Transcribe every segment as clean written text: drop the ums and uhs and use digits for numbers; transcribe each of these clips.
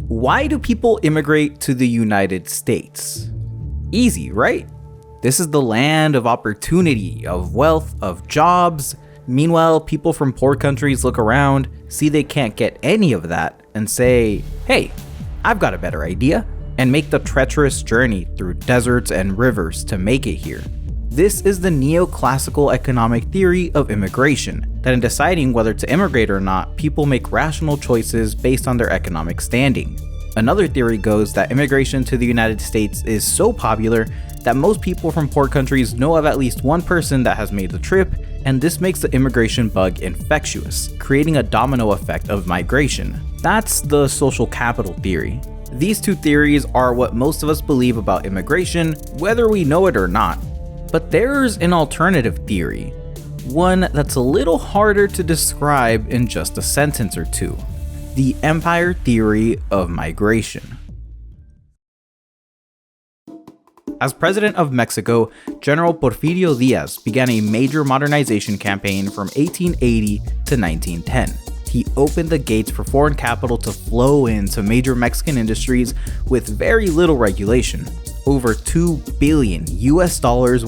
Why do people immigrate to the United States? Easy, right? This is the land of opportunity, of wealth, of jobs. Meanwhile, people from poor countries look around, see they can't get any of that, and say, hey, I've got a better idea, and make the treacherous journey through deserts and rivers to make it here. This is the Neoclassical economic theory of immigration, that in deciding whether to immigrate or not, people make rational choices based on their economic standing. Another theory goes that immigration to the United States is so popular that most people from poor countries know of at least one person that has made the trip, and this makes the immigration bug infectious, creating a domino effect of migration. That's the social capital theory. These two theories are what most of us believe about immigration, whether we know it or not. But there's an alternative theory, one that's a little harder to describe in just a sentence or two: the empire theory of migration. As president of Mexico, General Porfirio Díaz began a major modernization campaign from 1880 to 1910. He opened the gates for foreign capital to flow into major Mexican industries with very little regulation. Over $2 billion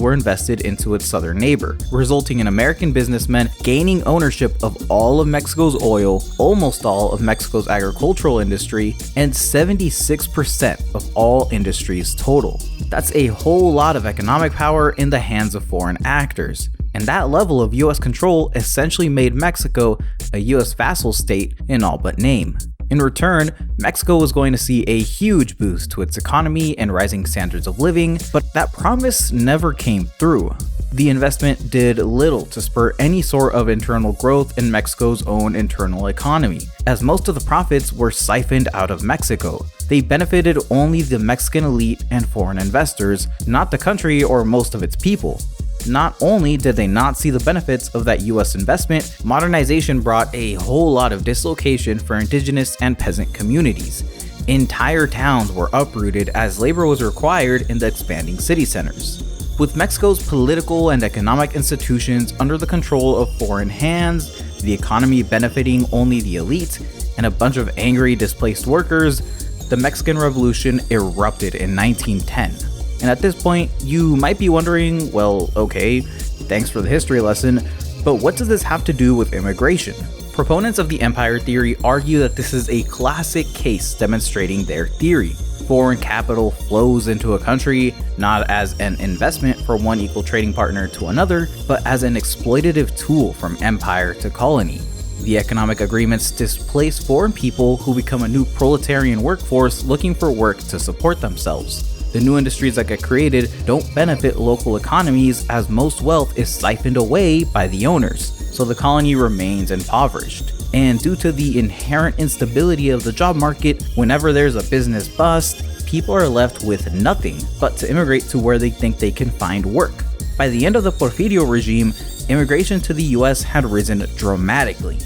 were invested into its southern neighbor, resulting in American businessmen gaining ownership of all of Mexico's oil, almost all of Mexico's agricultural industry, and 76% of all industries total. That's a whole lot of economic power in the hands of foreign actors. And that level of US control essentially made Mexico a US vassal state in all but name. In return, Mexico was going to see a huge boost to its economy and rising standards of living, but that promise never came through. The investment did little to spur any sort of internal growth in Mexico's own internal economy, as most of the profits were siphoned out of Mexico. They benefited only the Mexican elite and foreign investors, not the country or most of its people. Not only did they not see the benefits of that US investment, modernization brought a whole lot of dislocation for indigenous and peasant communities. Entire towns were uprooted as labor was required in the expanding city centers. With Mexico's political and economic institutions under the control of foreign hands, the economy benefiting only the elite, and a bunch of angry displaced workers, the Mexican Revolution erupted in 1910. And at this point, you might be wondering, well, okay, thanks for the history lesson, but what does this have to do with immigration? Proponents of the empire theory argue that this is a classic case demonstrating their theory. Foreign capital flows into a country not as an investment for one equal trading partner to another, but as an exploitative tool from empire to colony. The economic agreements displace foreign people who become a new proletarian workforce looking for work to support themselves. The new industries that get created don't benefit local economies as most wealth is siphoned away by the owners, so the colony remains impoverished. And due to the inherent instability of the job market, whenever there's a business bust, people are left with nothing but to immigrate to where they think they can find work. By the end of the Porfirio regime, immigration to the US had risen dramatically.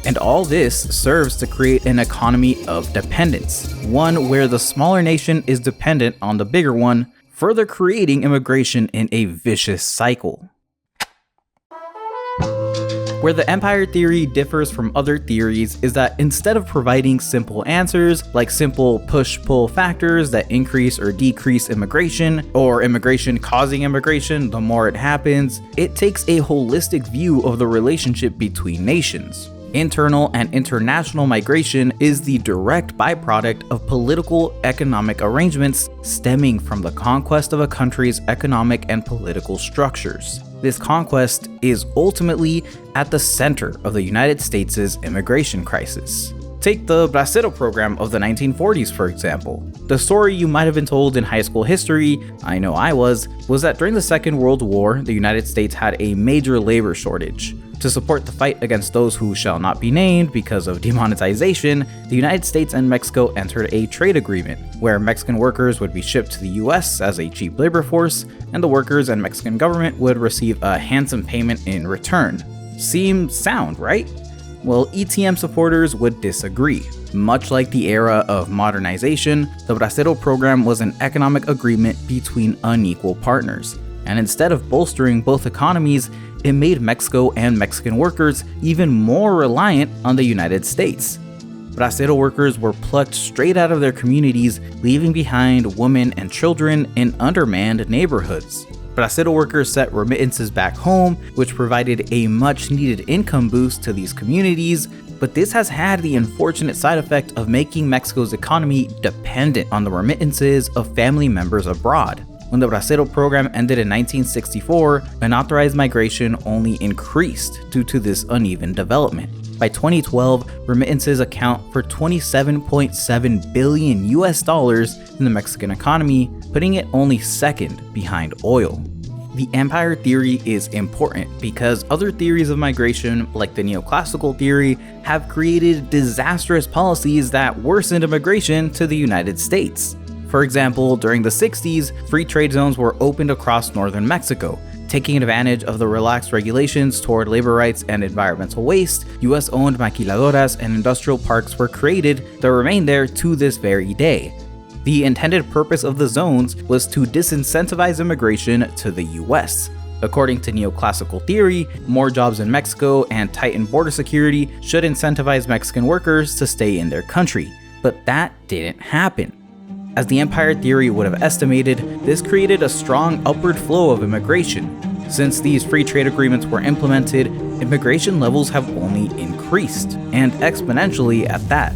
And all this serves to create an economy of dependence, one where the smaller nation is dependent on the bigger one, further creating immigration in a vicious cycle. Where the empire theory differs from other theories is that instead of providing simple answers, like simple push-pull factors that increase or decrease immigration, or immigration causing immigration the more it happens, it takes a holistic view of the relationship between nations. Internal and international migration is the direct byproduct of political economic arrangements stemming from the conquest of a country's economic and political structures. This conquest is ultimately at the center of the United States' immigration crisis. Take the Bracero Program of the 1940s, for example. The story you might have been told in high school history, I know I was that during the Second World War, the United States had a major labor shortage. To support the fight against those who shall not be named because of demonetization, the United States and Mexico entered a trade agreement where Mexican workers would be shipped to the US as a cheap labor force, and the workers and Mexican government would receive a handsome payment in return. Seems sound, right? Well, ETM supporters would disagree. Much like the era of modernization, the Bracero Program was an economic agreement between unequal partners, and instead of bolstering both economies, it made Mexico and Mexican workers even more reliant on the United States. Bracero workers were plucked straight out of their communities, leaving behind women and children in undermanned neighborhoods. Bracero workers sent remittances back home, which provided a much-needed income boost to these communities, but this has had the unfortunate side effect of making Mexico's economy dependent on the remittances of family members abroad. When the Bracero Program ended in 1964, unauthorized migration only increased due to this uneven development. By 2012, remittances account for $27.7 billion in the Mexican economy, putting it only second behind oil. The empire theory is important because other theories of migration, like the Neoclassical theory, have created disastrous policies that worsened immigration to the United States. For example, during the 60s, free trade zones were opened across northern Mexico. Taking advantage of the relaxed regulations toward labor rights and environmental waste, US-owned maquiladoras and industrial parks were created that remain there to this very day. The intended purpose of the zones was to disincentivize immigration to the US. According to Neoclassical theory, more jobs in Mexico and tightened border security should incentivize Mexican workers to stay in their country. But that didn't happen. As the empire theory would have estimated, this created a strong upward flow of immigration. Since these free trade agreements were implemented, immigration levels have only increased, and exponentially at that.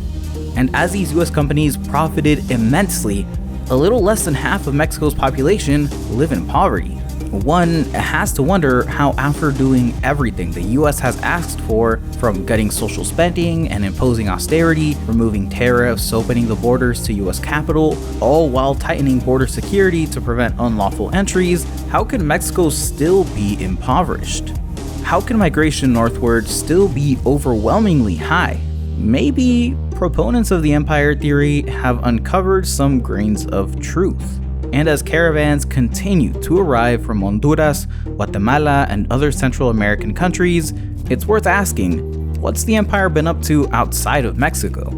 And as these US companies profited immensely, a little less than half of Mexico's population live in poverty. One has to wonder how, after doing everything the US has asked for, from gutting social spending and imposing austerity, removing tariffs, opening the borders to US capital, all while tightening border security to prevent unlawful entries, how can Mexico still be impoverished? How can migration northward still be overwhelmingly high? Maybe proponents of the empire theory have uncovered some grains of truth. And as caravans continue to arrive from Honduras, Guatemala, and other Central American countries, it's worth asking, what's the empire been up to outside of Mexico?